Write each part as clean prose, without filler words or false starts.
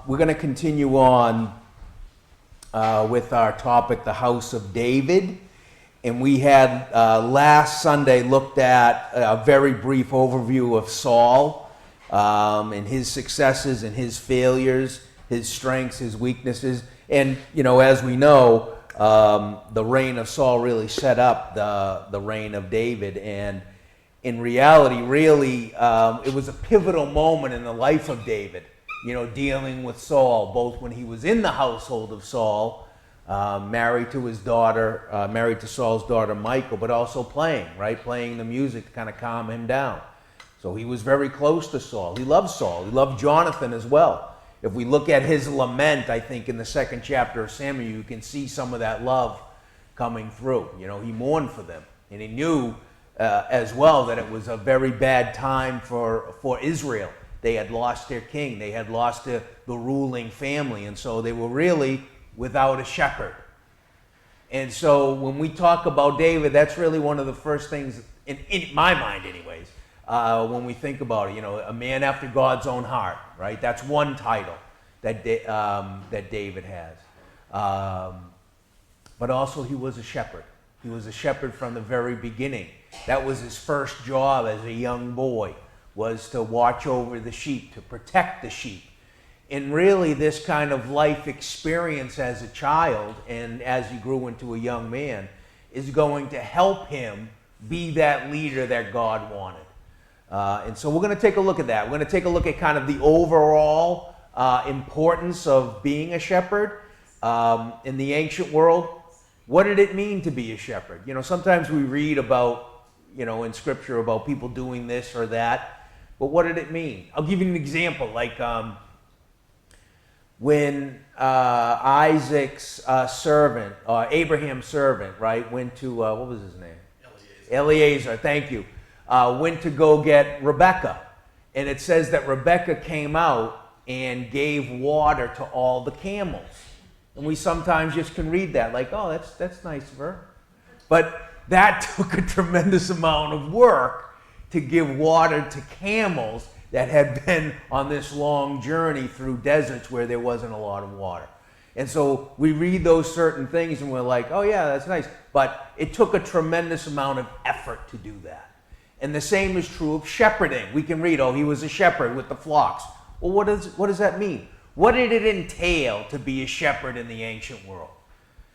We're going to continue on with our topic, the House of David. And we had last Sunday looked at a very brief overview of Saul and his successes and his failures, his strengths, his weaknesses. And, you know, as we know, the reign of Saul really set up the reign of David. And in reality, really, it was a pivotal moment in the life of David, you know, dealing with Saul, both when he was in the household of Saul, married to his daughter, married to Saul's daughter Michal, but also playing the music to kind of calm him down. So he was very close to Saul. He loved Saul. He loved Jonathan as well. If we look at his lament, I think in the second chapter of Samuel, you can see some of that love coming through. You know, he mourned for them, and he knew as well that it was a very bad time for Israel. They had lost their king. They had lost the ruling family, and so they were really without a shepherd. And so when we talk about David, that's really one of the first things, in my mind anyways, when we think about it, you know, a man after God's own heart, right? That's one title that David has. But also he was a shepherd. He was a shepherd from the very beginning. That was his first job as a young boy, was to watch over the sheep, to protect the sheep. And really this kind of life experience as a child and as he grew into a young man is going to help him be that leader that God wanted. And so we're going to take a look at that. We're going to take a look at kind of the overall importance of being a shepherd in the ancient world. What did it mean to be a shepherd? You know, sometimes we read about, you know, in scripture about people doing this or that, but what did it mean? I'll give you an example, like when Isaac's servant, Abraham's servant, right, went to, what was his name? Eliezer, thank you. Went to go get Rebekah. And it says that Rebekah came out and gave water to all the camels. And we sometimes just can read that like, oh, that's nice of her. But that took a tremendous amount of work to give water to camels that had been on this long journey through deserts where there wasn't a lot of water. And so we read those certain things and we're like, oh yeah, that's nice. But it took a tremendous amount of effort to do that. And the same is true of shepherding. We can read, oh, he was a shepherd with the flocks. Well, what does that mean? What did it entail to be a shepherd in the ancient world?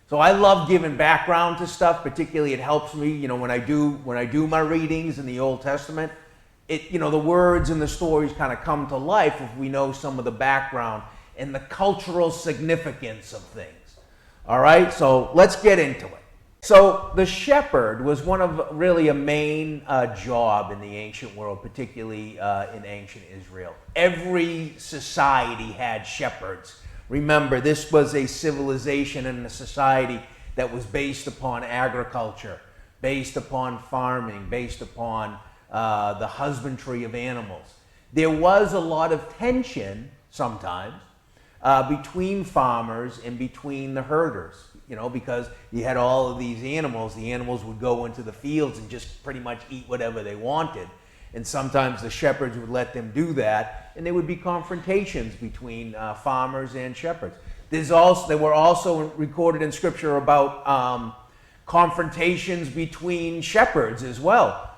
So I love giving background to stuff. Particularly, it helps me, you know, when I do my readings in the Old Testament. It, you know, the words and the stories kind of come to life if we know some of the background and the cultural significance of things. All right, so let's get into it. So the shepherd was one of really a main job in the ancient world, particularly in ancient Israel. Every society had shepherds. Remember, this was a civilization and a society that was based upon agriculture, based upon farming, based upon the husbandry of animals. There was a lot of tension sometimes between farmers and between the herders, you know, because you had all of these animals. The animals would go into the fields and just pretty much eat whatever they wanted. And sometimes the shepherds would let them do that, and there would be confrontations between farmers and shepherds. There were also recorded in Scripture about confrontations between shepherds as well.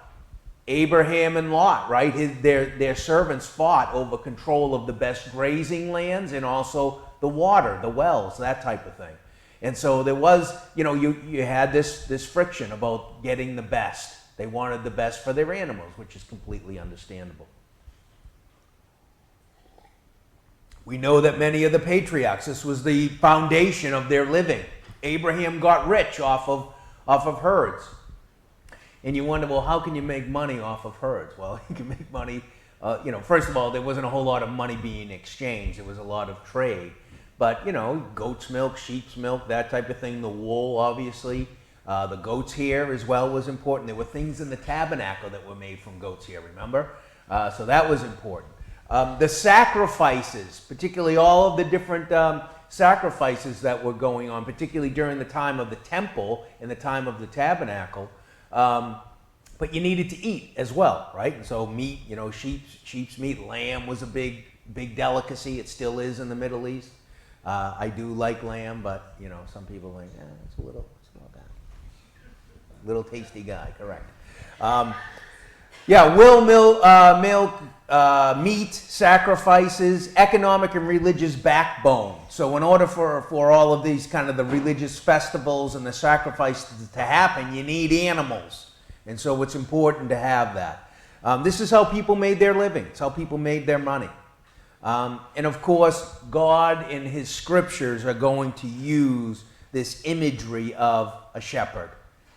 Abraham and Lot, right? Their servants fought over control of the best grazing lands and also the water, the wells, that type of thing. And so there was, you know, you had this friction about getting the best. They wanted the best for their animals, which is completely understandable. We know that many of the patriarchs, this was the foundation of their living. Abraham got rich off of herds. And you wonder, well, how can you make money off of herds? Well, you can make money, you know, first of all, there wasn't a whole lot of money being exchanged. There was a lot of trade. But, you know, goat's milk, sheep's milk, that type of thing, the wool, obviously. The goat's hair as well was important. There were things in the tabernacle that were made from goat's hair, remember? So that was important. The sacrifices, particularly all of the different sacrifices that were going on, particularly during the time of the temple and the time of the tabernacle, but you needed to eat as well, right? And so meat, you know, sheep's meat, lamb was a big big delicacy. It still is in the Middle East. I do like lamb, but some people are like, it's a little guy, little tasty guy. Correct. Milk, meat, sacrifices, economic and religious backbone. So in order for all of these kind of the religious festivals and the sacrifices to happen, you need animals. And so it's important to have that. This is how people made their living. It's how people made their money. And of course, God in his scriptures are going to use this imagery of a shepherd,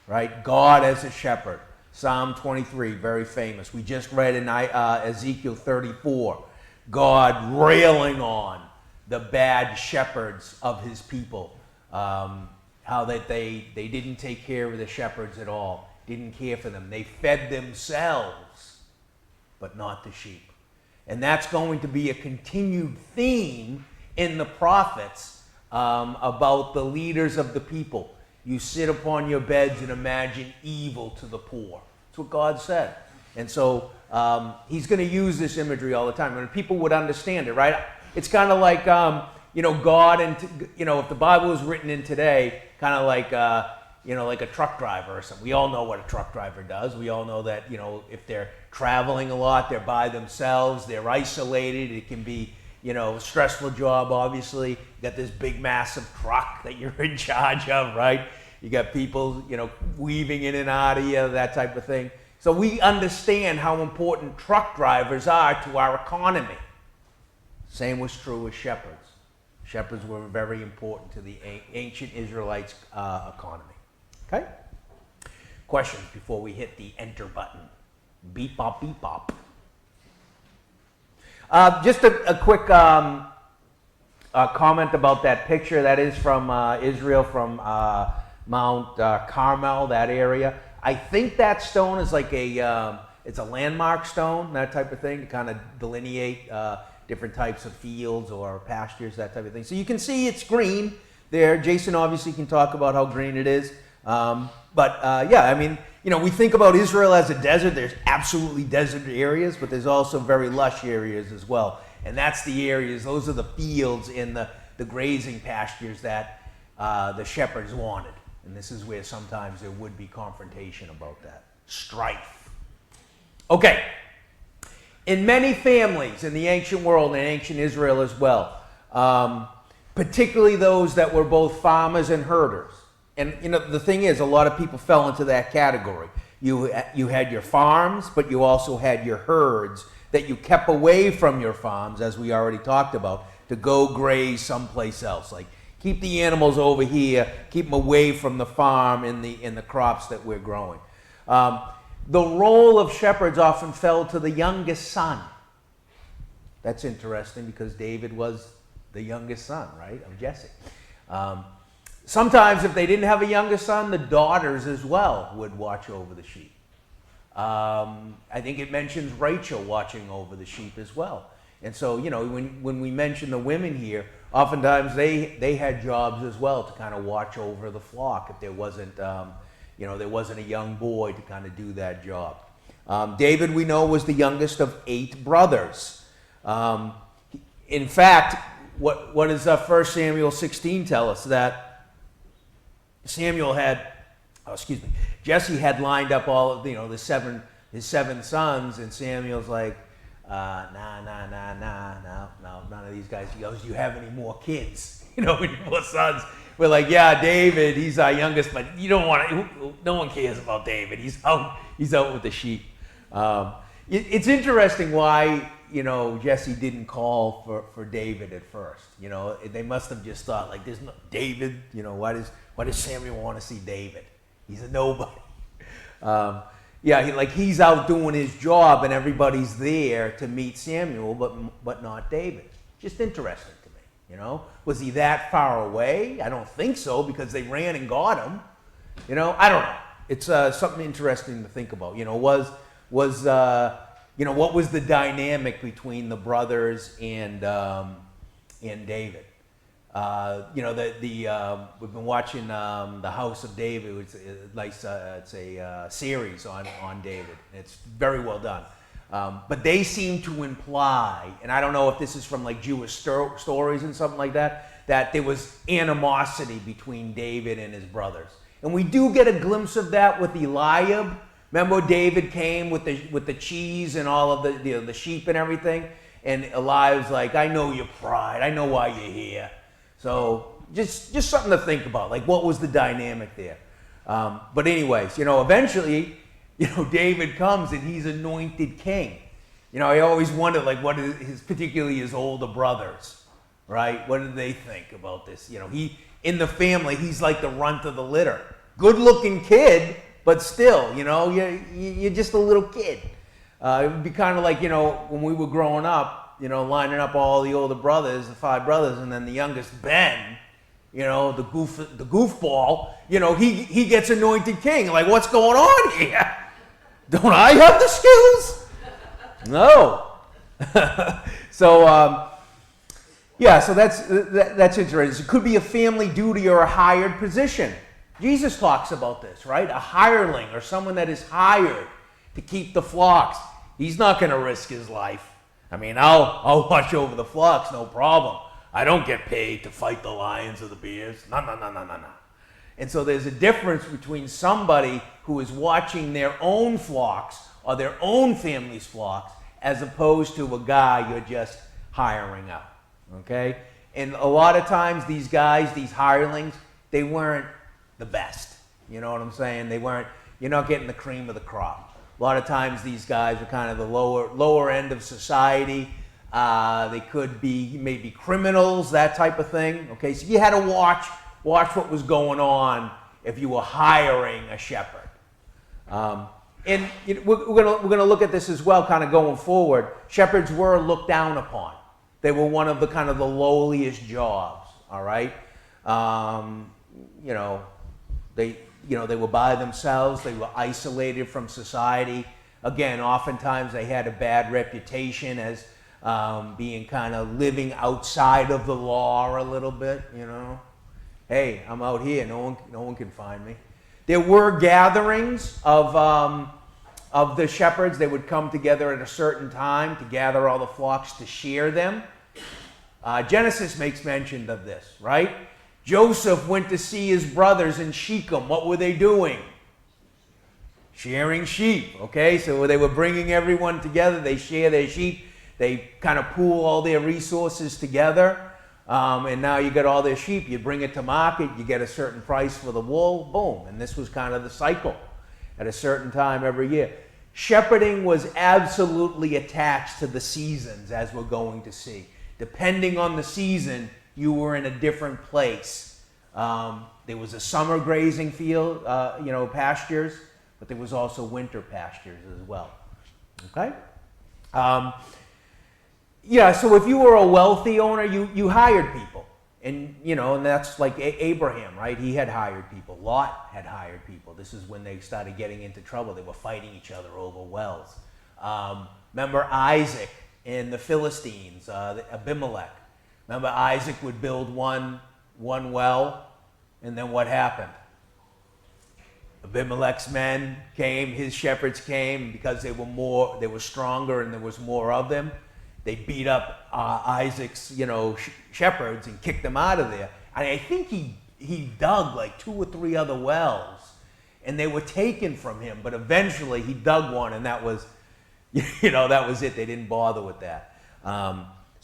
right? God as a shepherd. Psalm 23, very famous. We just read in Ezekiel 34, God railing on the bad shepherds of his people, how that they didn't take care of the shepherds at all, didn't care for them. They fed themselves, but not the sheep. And that's going to be a continued theme in the prophets about the leaders of the people. You sit upon your beds and imagine evil to the poor. That's what God said. And so he's going to use this imagery all the time. And people would understand it, right? It's kind of like, God and, if the Bible was written in today, kind of like, like a truck driver or something. We all know what a truck driver does. We all know that, if they're traveling a lot, they're by themselves, they're isolated. It can be, a stressful job, obviously. You got this big, massive truck that you're in charge of, right? You got people, weaving in and out of you, that type of thing. So we understand how important truck drivers are to our economy. Same was true with shepherds. Shepherds were very important to the ancient Israelites' economy. Okay? Questions before we hit the enter button. Beep, bop, beep, bop. Just a quick comment about that picture. That is from Israel, from Mount Carmel, that area. I think that stone is like it's a landmark stone, that type of thing, to kind of delineate different types of fields or pastures, that type of thing. So you can see it's green there. Jason obviously can talk about how green it is. We think about Israel as a desert. There's absolutely desert areas, but there's also very lush areas as well. And that's the areas, those are the fields in the grazing pastures that the shepherds wanted. And this is where sometimes there would be confrontation about that. Strife. Okay. In many families in the ancient world and ancient Israel as well, particularly those that were both farmers and herders. And the thing is, a lot of people fell into that category. You had your farms, but you also had your herds that you kept away from your farms, as we already talked about, to go graze someplace else. Like, keep the animals over here, keep them away from the farm in the crops that we're growing. The role of shepherds often fell to the youngest son. That's interesting because David was the youngest son, right, of Jesse. Sometimes if they didn't have a youngest son, the daughters as well would watch over the sheep. I think it mentions Rachel watching over the sheep as well. And so, when we mention the women here, oftentimes they had jobs as well to kind of watch over the flock if there wasn't, there wasn't a young boy to kind of do that job. David, we know, was the youngest of 8 brothers. In fact, what does 1 Samuel 16 tell us? That Jesse had lined up all of, his 7 sons, and Samuel's like, no, none of these guys. He goes, do you have any more kids? Any more sons? We're like, yeah, David, he's our youngest, but you don't want to, no one cares about David. He's out with the sheep. It's interesting why, Jesse didn't call for David at first. They must have just thought, like, there's no David, why does Samuel want to see David? He's a nobody. He's out doing his job and everybody's there to meet Samuel, but not David. Just interesting to me, Was he that far away? I don't think so, because they ran and got him. I don't know. It's something interesting to think about. What was the dynamic between the brothers and David? We've been watching The House of David. It's a series on David. It's very well done. But they seem to imply, and I don't know if this is from like Jewish stories and something like that, that there was animosity between David and his brothers. And we do get a glimpse of that with Eliab. Remember, David came with the cheese and all of the sheep and everything, and Eliab's like, "I know your pride. I know why you're here." So just something to think about. Like, what was the dynamic there? But anyways, eventually, David comes and he's anointed king. I always wondered, like, what is particularly his older brothers, right? What did they think about this? He in the family, he's like the runt of the litter. Good-looking kid, but still, you're just a little kid. It would be kind of like, when we were growing up, lining up all the older brothers, the 5 brothers, and then the youngest, Ben, the goofball, he gets anointed king. Like, what's going on here? Don't I have the skills? No. So, so that's interesting. It could be a family duty or a hired position. Jesus talks about this, right? A hireling or someone that is hired to keep the flocks. He's not going to risk his life. I mean, I'll watch over the flocks, no problem. I don't get paid to fight the lions or the bears. No. And so there's a difference between somebody who is watching their own flocks or their own family's flocks as opposed to a guy you're just hiring out, okay? And a lot of times these guys, these hirelings, they weren't the best. You know what I'm saying? You're not getting the cream of the crop. A lot of times these guys are kind of the lower end of society. They could be maybe criminals, that type of thing. Okay, so you had to watch what was going on if you were hiring a shepherd. And we're gonna look at this as well, kind of going forward. Shepherds were looked down upon. They were one of the kind of the lowliest jobs. All right, they were by themselves. They were isolated from society. Again, oftentimes they had a bad reputation as being kind of living outside of the law a little bit. Hey, I'm out here. No one can find me. There were gatherings of the shepherds. They would come together at a certain time to gather all the flocks to share them. Genesis makes mention of this, right? Joseph went to see his brothers in Shechem. What were they doing? Sharing sheep, okay? So they were bringing everyone together. They share their sheep. They kind of pool all their resources together. And now you got all their sheep. You bring it to market. You get a certain price for the wool. Boom. And this was kind of the cycle at a certain time every year. Shepherding was absolutely attached to the seasons, as we're going to see. Depending on the season, you were in a different place. There was a summer grazing field, pastures, but there was also winter pastures as well. Okay? So if you were a wealthy owner, you hired people. And that's like Abraham, right? He had hired people. Lot had hired people. This is when they started getting into trouble. They were fighting each other over wells. Remember Isaac and the Philistines, Abimelech. Remember, Isaac would build one well, and then what happened? Abimelech's men came, his shepherds came, because they were stronger and there was more of them. They beat up Isaac's, shepherds and kicked them out of there. And I think he dug like 2 or 3 other wells, and they were taken from him. But eventually he dug one, and that was, that was it. They didn't bother with that.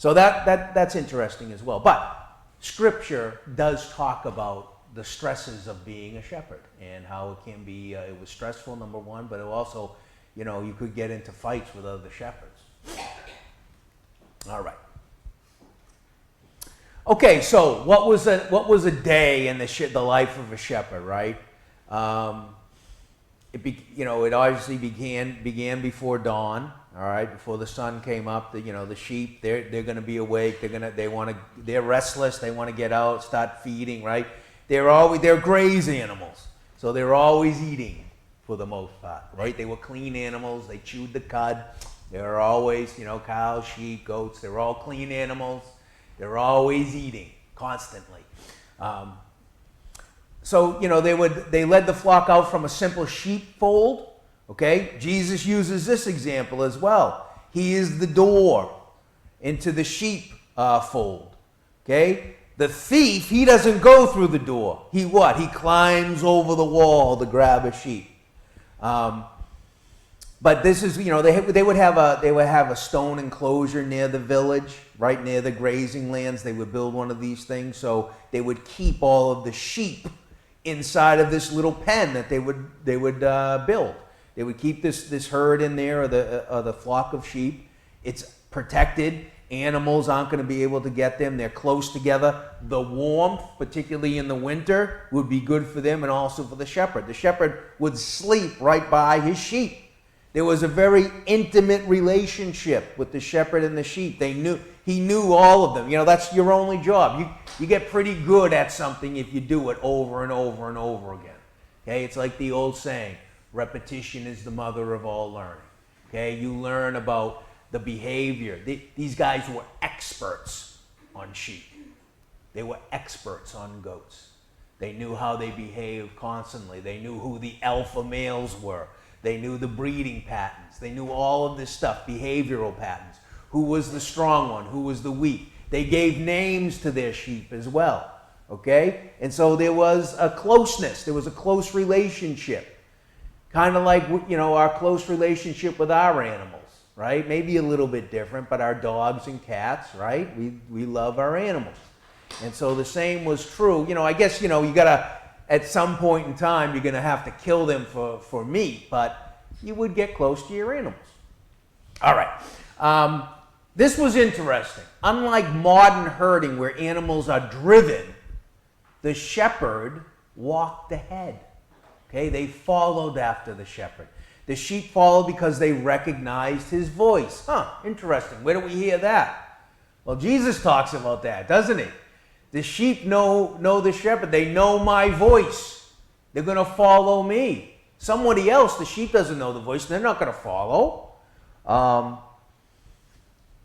So that's interesting as well. But Scripture does talk about the stresses of being a shepherd and how it can be, it was stressful, number one, but it also, you could get into fights with other shepherds. All right. Okay, so what was a day in the life of a shepherd, right? It obviously began before dawn. All right, before the sun came up, the sheep they're going to be awake. They're restless. They want to get out, start feeding. Right? They're graze animals, so they're always eating for the most part. Right? They were clean animals. They chewed the cud. They were always cows, sheep, goats. They were all clean animals. They were always eating constantly. So they led the flock out from a simple sheepfold Okay? Jesus uses this example as well. He is the door into the sheep fold. Okay? The thief, he doesn't go through the door. He what? He climbs over the wall to grab a sheep. But this is, they would have a stone enclosure near the village, right near the grazing lands. They would build one of these things, so they would keep all of the sheep inside of this little pen that they would build. They would keep this herd in there, or the flock of sheep. It's protected. Animals aren't going to be able to get them. They're close together. The warmth, particularly in the winter, would be good for them and also for the shepherd. The shepherd would sleep right by his sheep. There was a very intimate relationship with the shepherd and the sheep. He knew all of them. That's your only job. You get pretty good at something if you do it over and over and over again. Okay, it's like the old saying, repetition is the mother of all learning. Okay, you learn about the behavior. These guys were experts on sheep. They were experts on goats. They knew how they behaved constantly. They knew who the alpha males were. They knew the breeding patterns. They knew all of this stuff, behavioral patterns. Who was the strong one? Who was the weak? They gave names to their sheep as well. Okay? And so there was a closeness. There was a close relationship. Kind of like, our close relationship with our animals, right? Maybe a little bit different, but our dogs and cats, right? We love our animals. And so the same was true. I guess, you gotta, at some point in time, you're gonna have to kill them for meat, but you would get close to your animals. All right. This was interesting. Unlike modern herding where animals are driven, the shepherd walked ahead. Okay, they followed after the shepherd. The sheep followed because they recognized his voice. Interesting. Where do we hear that? Well, Jesus talks about that, doesn't he? The sheep know the shepherd. They know my voice. They're going to follow me. Somebody else, the sheep doesn't know the voice. They're not going to follow.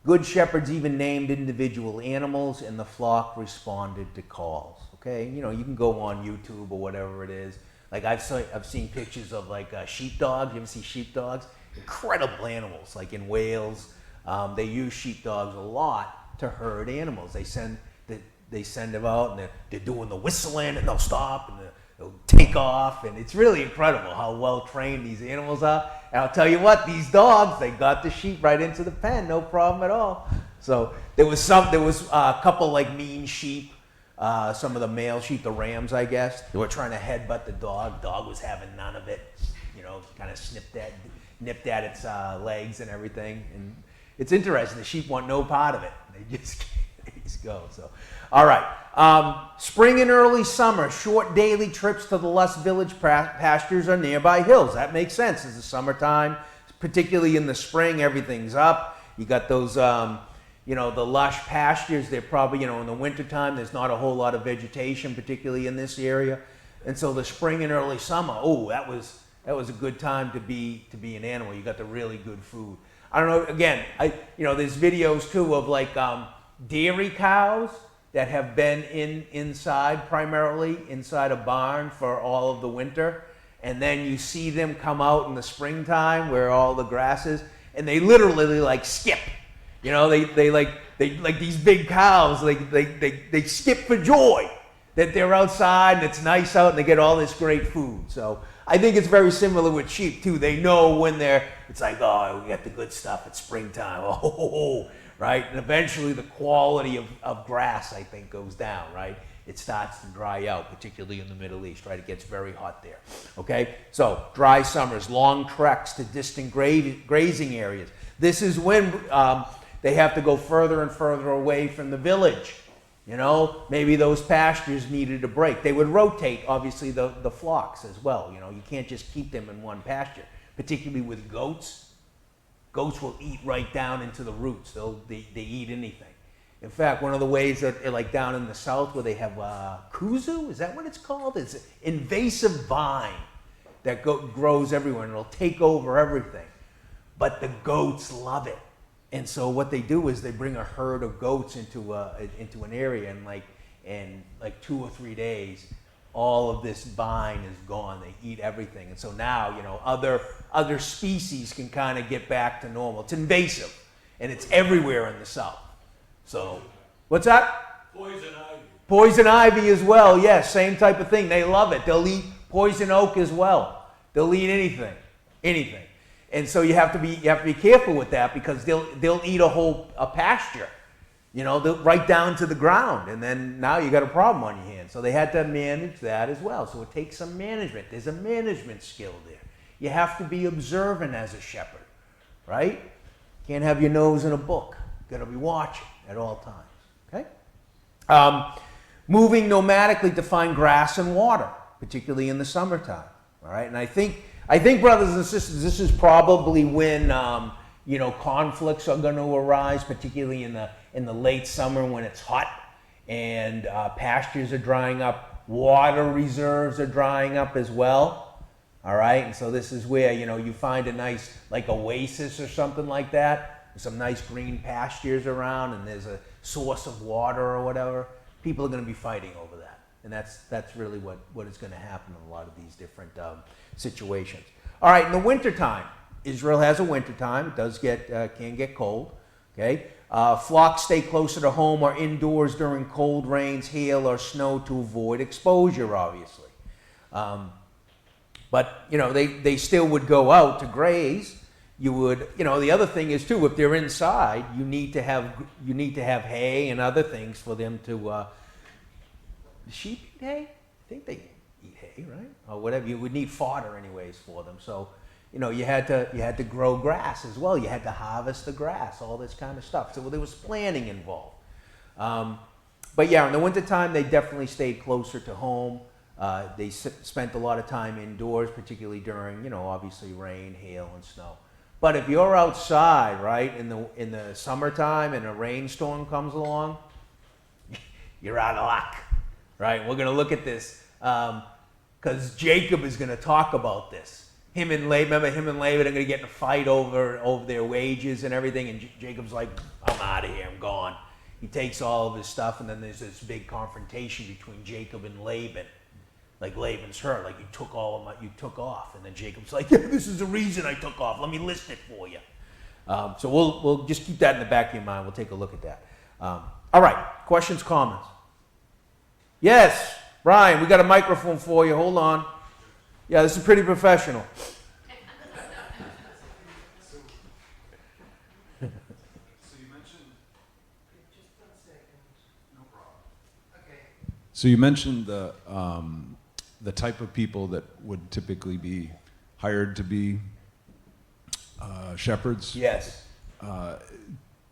Good shepherds even named individual animals, and the flock responded to calls. Okay, you can go on YouTube or whatever it is. Like I've seen pictures of sheepdogs. You ever see sheepdogs? Incredible animals. Like in Wales, they use sheepdogs a lot to herd animals. They send them out and they're doing the whistling, and they'll stop and they'll take off, and it's really incredible how well trained these animals are. And I'll tell you what, these dogs, they got the sheep right into the pen, no problem at all. So there was a couple mean sheep. Some of the male sheep, the rams, I guess, they were trying to headbutt the dog. Dog was having none of it. Kind of nipped at its legs and everything. And it's interesting. The sheep want no part of it. They just go. So, all right. Spring and early summer, short daily trips to the lush village pastures or nearby hills. That makes sense. It's the summertime, particularly in the spring. Everything's up. You got those. The lush pastures, they're probably, in the wintertime, there's not a whole lot of vegetation, particularly in this area. And so the spring and early summer, that was a good time to be an animal. You got the really good food. I don't know, again, there's videos too of dairy cows that have been primarily inside a barn for all of the winter. And then you see them come out in the springtime where all the grass is, and they literally skip. They like these big cows, they skip for joy that they're outside and it's nice out and they get all this great food. So I think it's very similar with sheep too. They know when it's we got the good stuff. It's springtime. Right? And eventually the quality of grass, I think, goes down, right? It starts to dry out, particularly in the Middle East, right? It gets very hot there. Okay? So dry summers, long treks to distant grazing areas. This is when they have to go further and further away from the village. Maybe those pastures needed a break. They would rotate, obviously, the flocks as well. You can't just keep them in one pasture, particularly with goats. Goats will eat right down into the roots. They eat anything. In fact, one of the ways that, down in the south where they have kuzu, is that what it's called? It's an invasive vine that grows everywhere, and it'll take over everything. But the goats love it. And so what they do is they bring a herd of goats into an area, and in 2 or 3 days, all of this vine is gone. They eat everything. And so now, other species can kind of get back to normal. It's invasive, and it's everywhere in the South. So, what's that? Poison ivy. Poison ivy as well, yes, same type of thing. They love it. They'll eat poison oak as well. They'll eat anything. And so you have to be careful with that, because they'll eat a pasture, right down to the ground, and then now you got a problem on your hands. So they had to manage that as well. So it takes some management. There's a management skill there. You have to be observant as a shepherd, right? Can't have your nose in a book. Got to be watching at all times. Okay. Moving nomadically to find grass and water, particularly in the summertime. All right, and I think, brothers and sisters, this is probably when conflicts are going to arise, particularly in the late summer when it's hot and pastures are drying up, water reserves are drying up as well. All right, and so this is where you find a nice oasis or something like that, some nice green pastures around, and there's a source of water or whatever. People are going to be fighting over that, and that's really what is going to happen in a lot of these different situations. All right, in the wintertime, Israel has a wintertime. It does can get cold. Okay, flocks stay closer to home or indoors during cold rains, hail, or snow to avoid exposure, obviously. But they still would go out to graze. You would, the other thing is too, if they're inside, you need to have hay and other things for them to. The sheep eat hay? I think they eat hay, right? Or whatever. You would need fodder anyways for them. So, you had to grow grass as well. You had to harvest the grass, all this kind of stuff. So there was planning involved. But yeah, in the wintertime, they definitely stayed closer to home. They spent a lot of time indoors, particularly during, obviously rain, hail, and snow. But if you're outside, right, in the summertime and a rainstorm comes along, you're out of luck, right? We're going to look at this because Jacob is going to talk about this. Him and Laban are going to get in a fight over their wages and everything, and Jacob's like, I'm out of here, I'm gone. He takes all of his stuff, and then there's this big confrontation between Jacob and Laban. Like Laban's hurt, like you took off, and then Jacob's like, yeah, this is the reason I took off. Let me list it for you. So we'll just keep that in the back of your mind. We'll take a look at that. All right, questions, comments? Yes, Brian, we got a microphone for you. Hold on. Yeah, this is pretty professional. So you mentioned the type of people that would typically be hired to be shepherds. Yes. Do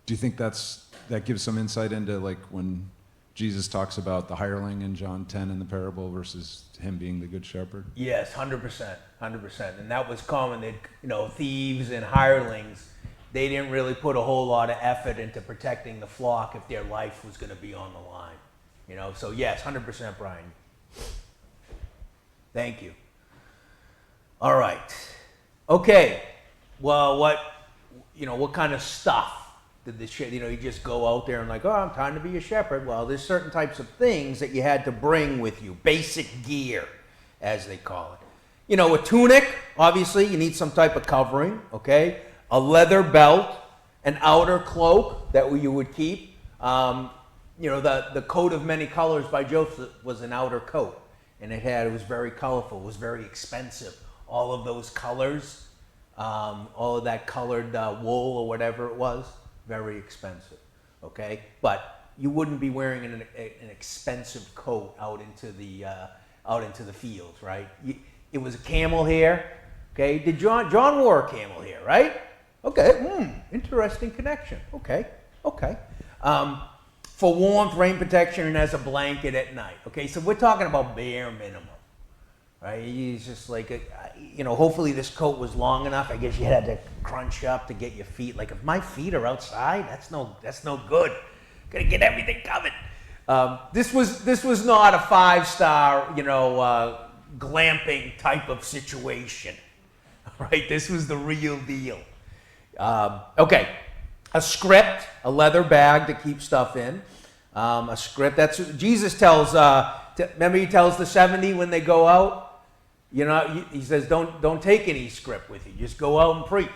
you think that gives some insight into when Jesus talks about the hireling in John 10 in the parable versus him being the good shepherd? Yes, 100%. And that was common that, thieves and hirelings, they didn't really put a whole lot of effort into protecting the flock if their life was going to be on the line. So yes, 100%, Brian. Thank you. All right. Okay. Well, what kind of stuff did you just go out there and I'm time to be a shepherd. Well, there's certain types of things that you had to bring with you, basic gear, as they call it. A tunic, obviously, you need some type of covering, okay? A leather belt, an outer cloak that you would keep. The coat of many colors by Joseph was an outer coat. And it was very colorful, it was very expensive. All of those colors, all of that colored wool or whatever it was, very expensive, okay? But you wouldn't be wearing an expensive coat out into the fields, right? It was a camel hair, okay? John wore a camel hair, right? Okay, interesting connection, okay. For warmth, rain protection, and as a blanket at night. Okay, so we're talking about bare minimum, right? He's just hopefully this coat was long enough. I guess you had to crunch up to get your feet. If my feet are outside, that's no good. Gotta get everything covered. This was not a 5-star, glamping type of situation, right? This was the real deal. Okay. A script, a leather bag to keep stuff in. A script. That's Jesus tells Remember he tells the 70 when they go out, he says, don't take any script with you. Just go out and preach.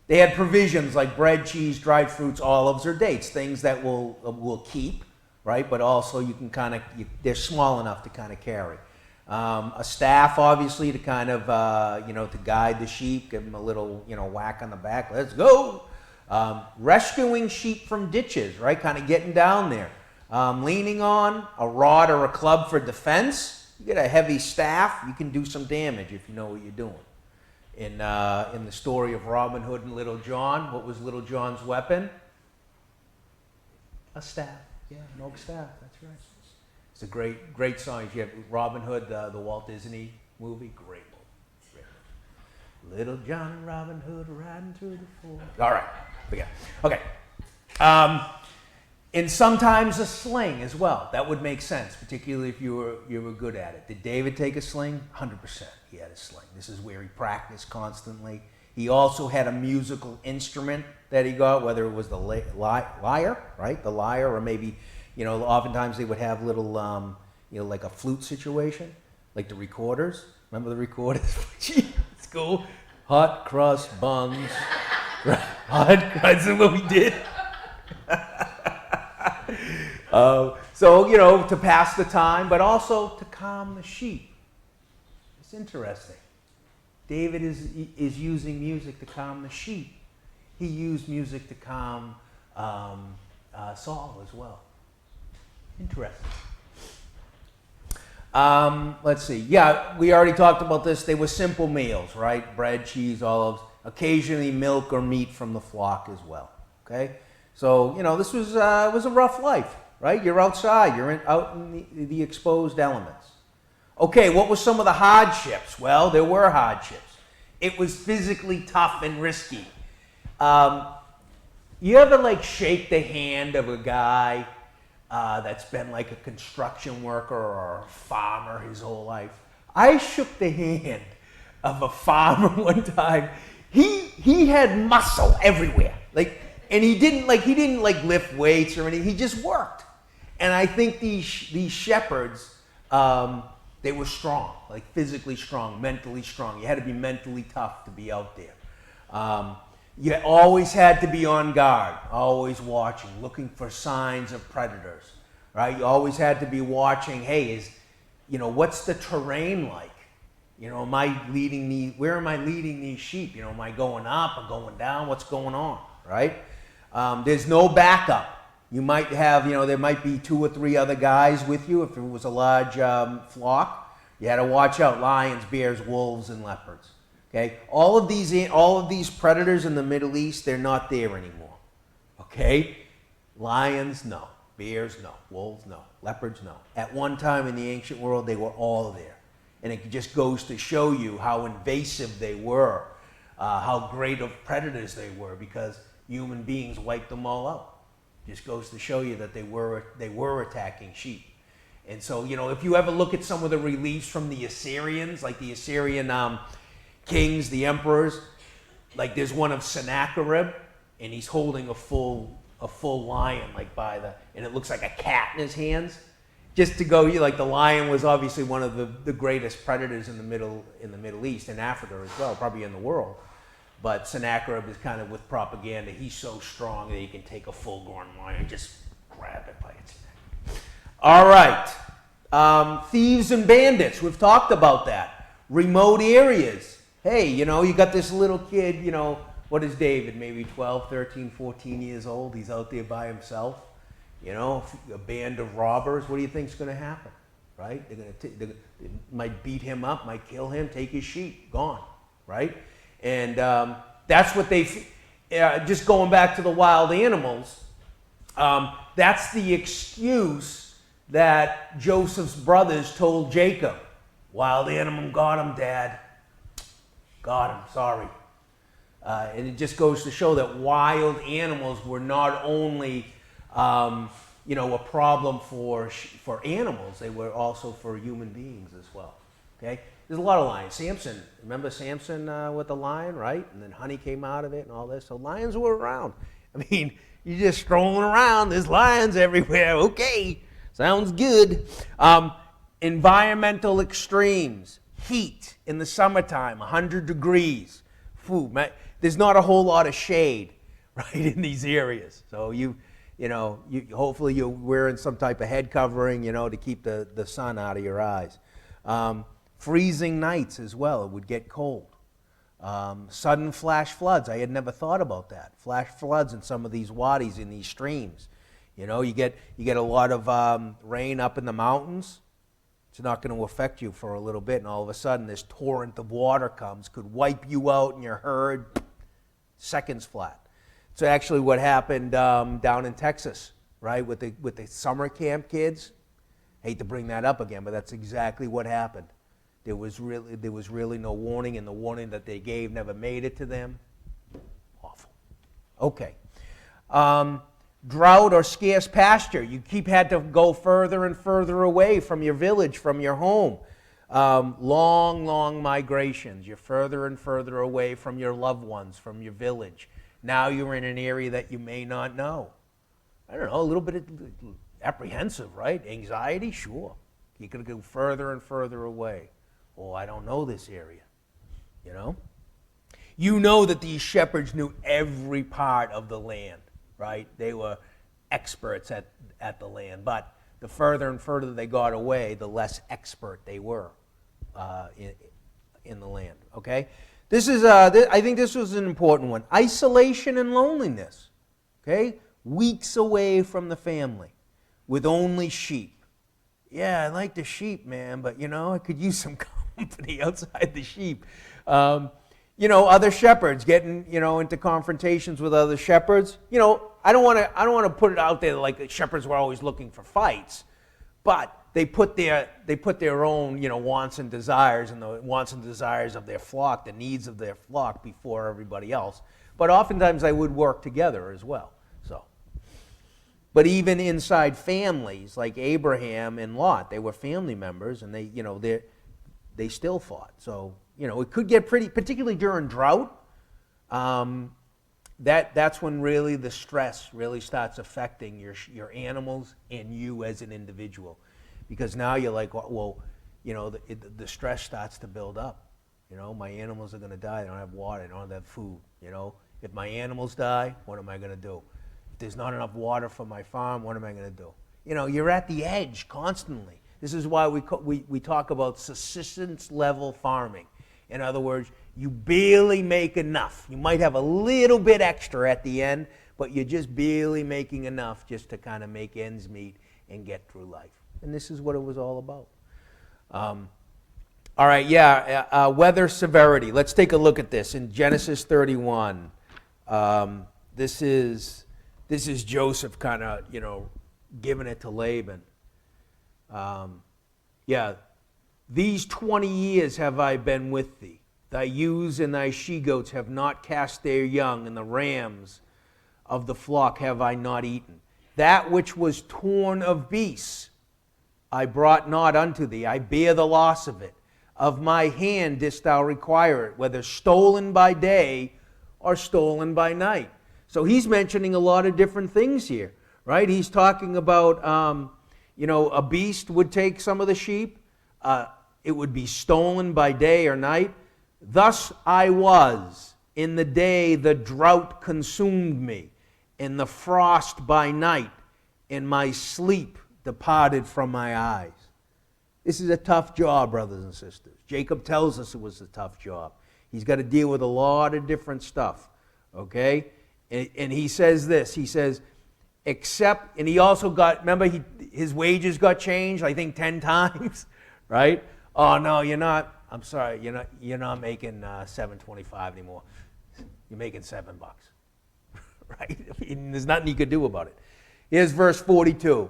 They had provisions like bread, cheese, dried fruits, olives, or dates, things that will keep, right? But also you can they're small enough to kind of carry. A staff, obviously, to kind of, to guide the sheep, give them a little, whack on the back. Let's go. Rescuing sheep from ditches, right? Kind of getting down there. Leaning on a rod or a club for defense. You get a heavy staff, you can do some damage if you know what you're doing. In the story of Robin Hood and Little John, what was Little John's weapon? A staff. Yeah, an oak staff. That's right. It's a great song. You have Robin Hood, the Walt Disney movie. Great movie. Little John and Robin Hood riding through the forest. All right. Forget. Okay. And sometimes a sling as well. That would make sense, particularly if you were good at it. Did David take a sling? 100%. He had a sling. This is where he practiced constantly. He also had a musical instrument that he got, whether it was the lyre, right? The lyre, or maybe, oftentimes they would have little, like a flute situation, like the recorders. Remember the recorders? It's cool. Hot cross buns. That's what we did. So, to pass the time, but also to calm the sheep. It's interesting. David is using music to calm the sheep. He used music to calm Saul as well. Interesting. Let's see. Yeah, we already talked about this. They were simple meals, right? Bread, cheese, olives, occasionally milk or meat from the flock as well. Okay? So, this was a rough life, right? You're outside. You're out in the exposed elements. Okay, what were some of the hardships? Well, there were hardships. It was physically tough and risky. You ever shake the hand of a guy that's been like a construction worker or a farmer his whole life? I shook the hand of a farmer one time. He had muscle everywhere. And he didn't lift weights or anything. He just worked. And I think these shepherds, they were strong, physically strong, mentally strong. You had to be mentally tough to be out there. You always had to be on guard, always watching, looking for signs of predators, right? You always had to be watching, hey, what's the terrain like? Where am I leading these sheep? Am I going up or going down? What's going on, right? There's no backup. You might have, there might be 2 or 3 other guys with you if it was a large flock. You had to watch out: lions, bears, wolves, and leopards. Okay, all of these predators in the Middle East, they're not there anymore. Okay, lions, no. Bears, no. Wolves, no. Leopards, no. At one time in the ancient world, they were all there, and it just goes to show you how invasive they were, how great of predators they were, because human beings wiped them all out. Just goes to show you that they were attacking sheep. And so, if you ever look at some of the reliefs from the Assyrians, like the Assyrian kings, the emperors, there's one of Sennacherib, and he's holding a full lion, and it looks like a cat in his hands. Just to go, the lion was obviously one of the greatest predators in the Middle East, in Africa as well, probably in the world. But Sennacherib is kind of with propaganda. He's so strong that he can take a full-grown lion and just grab it by its neck. All right. Thieves and bandits. We've talked about that. Remote areas. Hey, you got this little kid, what is David? Maybe 12, 13, 14 years old. He's out there by himself. A band of robbers. What do you think's going to happen? Right? They might beat him up, might kill him, take his sheep. Gone. Right? And that's what just going back to the wild animals, that's the excuse that Joseph's brothers told Jacob. Wild animal got him, Dad. Got him, sorry. And it just goes to show that wild animals were not only, a problem for animals, they were also for human beings as well. Okay? There's a lot of lions. Samson, remember Samson with the lion, right? And then honey came out of it and all this. So lions were around. I mean, you're just strolling around. There's lions everywhere. Okay. Sounds good. Environmental extremes. Heat in the summertime, 100 degrees. There's not a whole lot of shade, right, in these areas. So hopefully you're wearing some type of head covering, to keep the sun out of your eyes. Freezing nights as well. It would get cold. Sudden flash floods. I had never thought about that. Flash floods in some of these wadis, in these streams. You get a lot of rain up in the mountains. It's not going to affect you for a little bit, and all of a sudden this torrent of water comes, could wipe you out and your herd, seconds flat. So actually what happened down in Texas, right, with the summer camp kids. Hate to bring that up again, but that's exactly what happened. There was really no warning, and the warning that they gave never made it to them. Awful. Okay. Drought or scarce pasture. You had to go further and further away from your village, from your home. Long migrations. You're further and further away from your loved ones, from your village. Now you're in an area that you may not know. I don't know, a little bit apprehensive, right? Anxiety, sure. You're going to go further and further away. Oh, I don't know this area, You know that these shepherds knew every part of the land, right? They were experts at the land. But the further and further they got away, the less expert they were in the land, okay? I think this was an important one. Isolation and loneliness, okay? Weeks away from the family with only sheep. Yeah, I like the sheep, man, but, I could use some company outside the sheep. Other shepherds getting, into confrontations with other shepherds. I don't want to put it out there like the shepherds were always looking for fights, but they put their own, wants and desires, and the wants and desires of their flock, the needs of their flock, before everybody else. But oftentimes they would work together as well. But even inside families like Abraham and Lot, they were family members, and they still fought. So it could get pretty, particularly during drought. That's when really the stress really starts affecting your animals and you as an individual, because now you're like, well, the stress starts to build up. My animals are going to die. They don't have water. They don't have food. If my animals die, what am I going to do? If there's not enough water for my farm, what am I going to do? You're at the edge constantly. This is why we talk about subsistence level farming. In other words, you barely make enough. You might have a little bit extra at the end, but you're just barely making enough just to kind of make ends meet and get through life. And this is what it was all about. All right, weather severity. Let's take a look at this in Genesis 31. This is Joseph kind of, giving it to Laban. These 20 years have I been with thee. Thy ewes and thy she-goats have not cast their young, and the rams of the flock have I not eaten. That which was torn of beasts I brought not unto thee. I bear the loss of it. Of my hand didst thou require it, whether stolen by day or stolen by night. So he's mentioning a lot of different things here, right? He's talking about, a beast would take some of the sheep. It would be stolen by day or night. Thus I was in the day the drought consumed me, and the frost by night, and my sleep departed from my eyes. This is a tough job, brothers and sisters. Jacob tells us it was a tough job. He's got to deal with a lot of different stuff, okay? And he says this, he says, except, and he also got, remember, his wages got changed, I think 10 times, right? Oh, no, you're not, I'm sorry, you're not making $7.25 anymore. You're making $7, right? I mean, there's nothing you could do about it. Here's verse 42.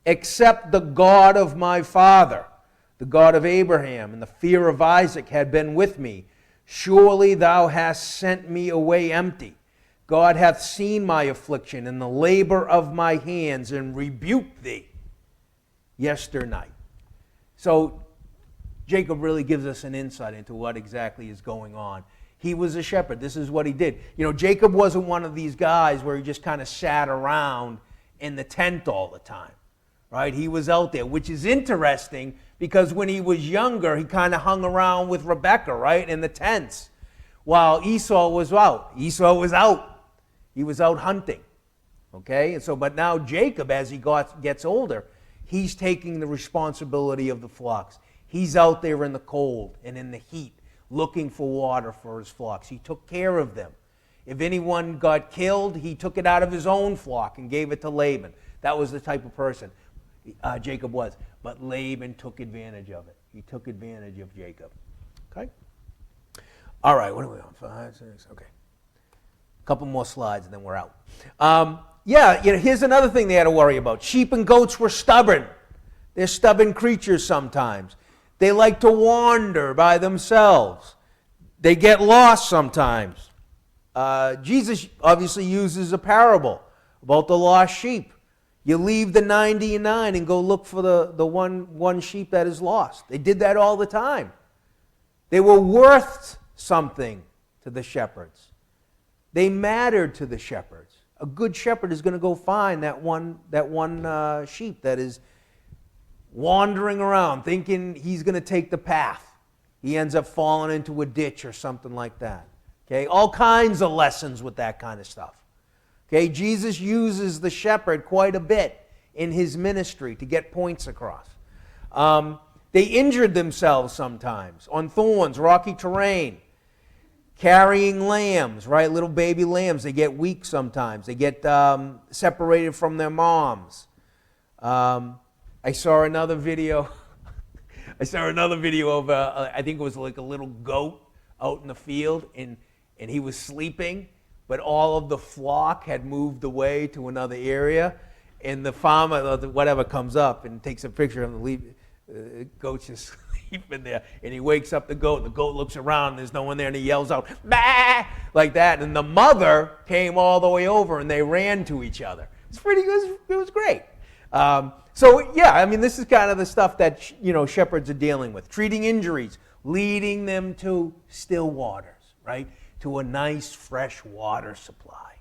Except the God of my father, the God of Abraham, and the fear of Isaac had been with me. Surely thou hast sent me away empty. God hath seen my affliction and the labor of my hands, and rebuked thee yesternight. So Jacob really gives us an insight into what exactly is going on. He was a shepherd. This is what he did. Jacob wasn't one of these guys where he just kind of sat around in the tent all the time, right? He was out there, which is interesting because when he was younger, he kind of hung around with Rebekah, right, in the tents, while Esau was out. Esau was out. He was out hunting, okay? And so, but now Jacob, as he gets older, he's taking the responsibility of the flocks. He's out there in the cold and in the heat, looking for water for his flocks. He took care of them. If anyone got killed, he took it out of his own flock and gave it to Laban. That was the type of person Jacob was. But Laban took advantage of it. He took advantage of Jacob. Okay? All right, what are we on? 5, 6, okay. A couple more slides and then we're out. Here's another thing they had to worry about. Sheep and goats were stubborn. They're stubborn creatures sometimes. They like to wander by themselves. They get lost sometimes. Jesus obviously uses a parable about the lost sheep. You leave the 99 and go look for the one sheep that is lost. They did that all the time. They were worth something to the shepherds. They mattered to the shepherds. A good shepherd is going to go find that one sheep that is wandering around thinking he's going to take the path. He ends up falling into a ditch or something like that. Okay, all kinds of lessons with that kind of stuff. Okay, Jesus uses the shepherd quite a bit in his ministry to get points across. They injured themselves sometimes on thorns, rocky terrain, carrying lambs, right? Little baby lambs. They get weak sometimes. They get separated from their moms. I saw another video. I saw another video of I think it was like a little goat out in the field, and he was sleeping, but all of the flock had moved away to another area, and the farmer, whatever, comes up and takes a picture of the goat's just sleeping there, and he wakes up the goat, and the goat looks around, and there's no one there, and he yells out, "Bah!" like that, and the mother came all the way over, and they ran to each other. It's pretty good. It was great. This is kind of the stuff that shepherds are dealing with, treating injuries, leading them to still waters, right? To a nice fresh water supply.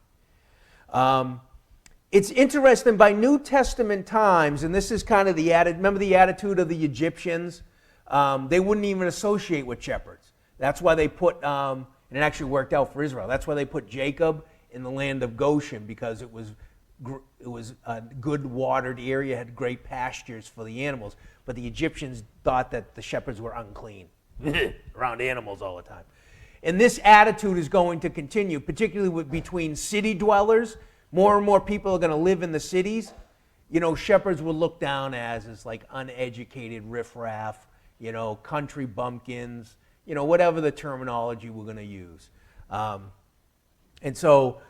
It's interesting, by New Testament times, and this is kind of remember the attitude of the Egyptians? They wouldn't even associate with shepherds. That's why they put, and it actually worked out for Israel, that's why they put Jacob in the land of Goshen, because it was a good watered area, had great pastures for the animals. But the Egyptians thought that the shepherds were unclean, around animals all the time. And this attitude is going to continue, particularly between city dwellers. More and more people are going to live in the cities. Shepherds were looked down as like uneducated riffraff, country bumpkins, whatever the terminology we're going to use. And so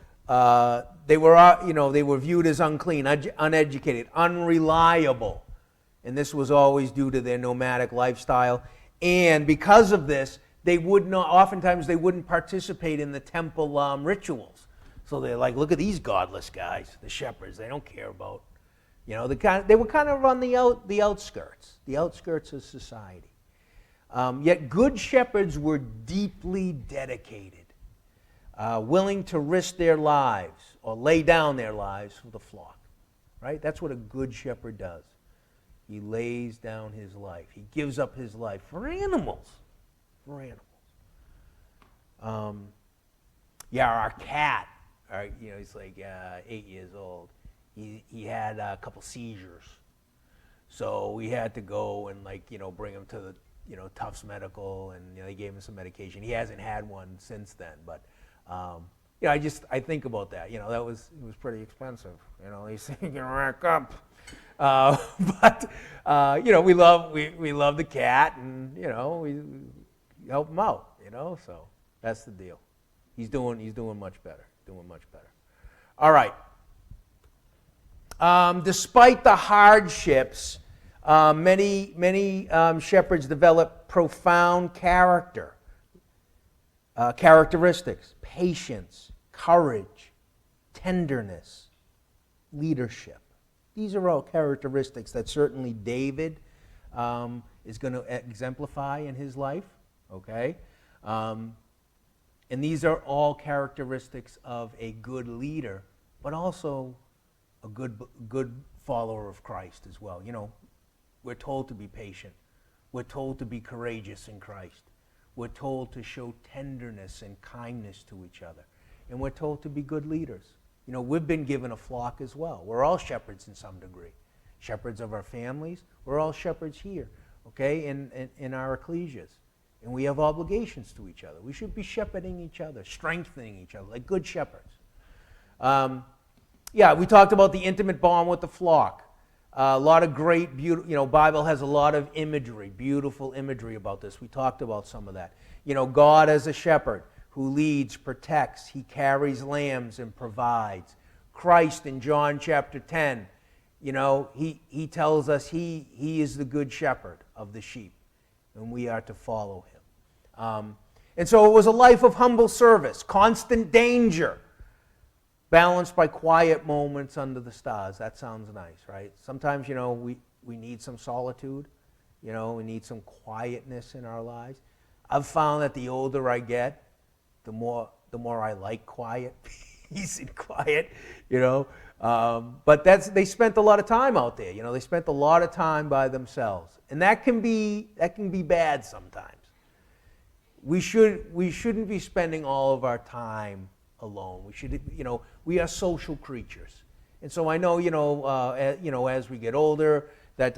they were viewed as unclean, uneducated, unreliable. And this was always due to their nomadic lifestyle. And because of this, oftentimes they wouldn't participate in the temple rituals. So they're like, look at these godless guys, the shepherds. They don't care about, they were kind of on the outskirts of society. Yet good shepherds were deeply dedicated, willing to risk their lives or lay down their lives for the flock, right? That's what a good shepherd does. He lays down his life. He gives up his life for animals. Our cat, he's like 8 years old. He had a couple seizures, so we had to go and bring him to the Tufts Medical, and they gave him some medication. He hasn't had one since then, but I think about that. It was pretty expensive. He's going to rack up. But we love the cat, and we help him out. So that's the deal. He's doing much better. All right. Despite the hardships, many shepherds develop profound characteristics: patience, courage, tenderness, leadership. These are all characteristics that certainly David is going to exemplify in his life. Okay, and these are all characteristics of a good leader, but also a good follower of Christ as well. We're told to be patient. We're told to be courageous in Christ. We're told to show tenderness and kindness to each other. And we're told to be good leaders. We've been given a flock as well. We're all shepherds in some degree. Shepherds of our families. We're all shepherds here, okay, in our ecclesias. And we have obligations to each other. We should be shepherding each other, strengthening each other, like good shepherds. We talked about the intimate bond with the flock. A lot of great, beautiful, Bible has a lot of imagery, beautiful imagery about this. We talked about some of that. God as a shepherd who leads, protects, he carries lambs and provides. Christ in John chapter 10, he tells us he is the good shepherd of the sheep, and we are to follow him. And so it was a life of humble service, constant danger, balanced by quiet moments under the stars. That sounds nice, right? Sometimes, we need some solitude. We need some quietness in our lives. I've found that the older I get, the more I like quiet, peace and quiet, But they spent a lot of time out there. They spent a lot of time by themselves, and that can be bad sometimes. We shouldn't be spending all of our time alone. We are social creatures, and so I know, as we get older, that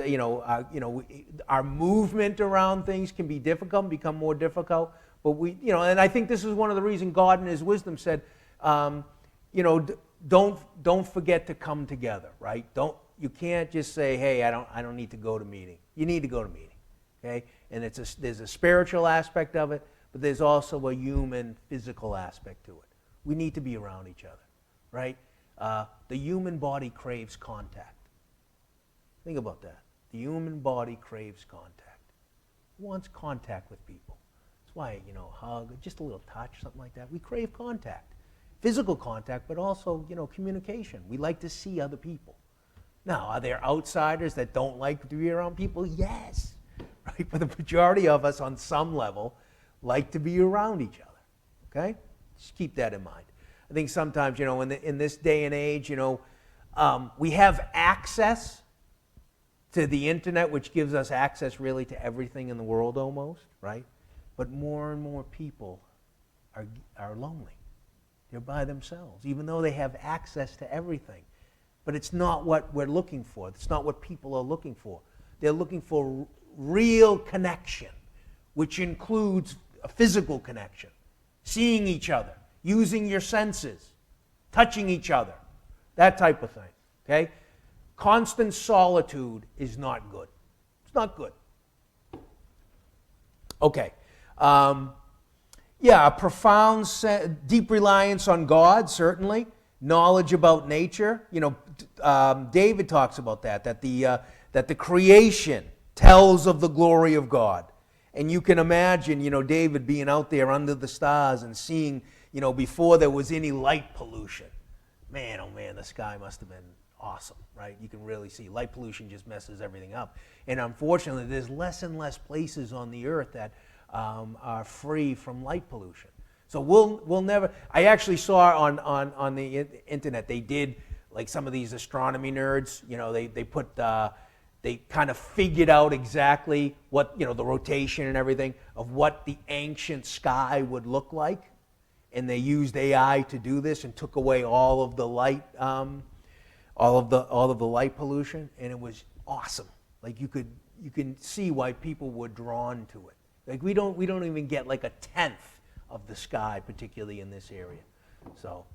our movement around things can be difficult, become more difficult. But and I think this is one of the reasons God in His wisdom said, don't forget to come together, right? You can't just say, hey, I don't need to go to meeting. You need to go to meeting, okay? And there's a spiritual aspect of it, but there's also a human, physical aspect to it. We need to be around each other, right? The human body craves contact. Think about that. The human body craves contact. It wants contact with people. That's why, hug, just a little touch, something like that. We crave contact. Physical contact, but also, communication. We like to see other people. Now, are there outsiders that don't like to be around people? Yes, right? But the majority of us, on some level, like to be around each other, okay? Just keep that in mind. I think sometimes, in this day and age, we have access to the internet, which gives us access really to everything in the world almost, right? But more and more people are lonely. They're by themselves, even though they have access to everything. But it's not what we're looking for. It's not what people are looking for. They're looking for real connection, which includes a physical connection, seeing each other, using your senses, touching each other, that type of thing, okay? Constant solitude is not good. It's not good. Okay. A profound, deep reliance on God, certainly. Knowledge about nature. David talks about that the creation tells of the glory of God. And you can imagine, David being out there under the stars and seeing, before there was any light pollution. Man, oh man, the sky must have been awesome, right? You can really see. Light pollution just messes everything up. And unfortunately, there's less and less places on the earth that are free from light pollution. So we'll never. I actually saw on the internet, they did, like, some of these astronomy nerds. They put they kind of figured out exactly what, the rotation and everything of what the ancient sky would look like, and they used AI to do this and took away all of the light, all of the light pollution, and it was awesome. Like, you can see why people were drawn to it. Like, we don't even get like a tenth of the sky, particularly in this area. So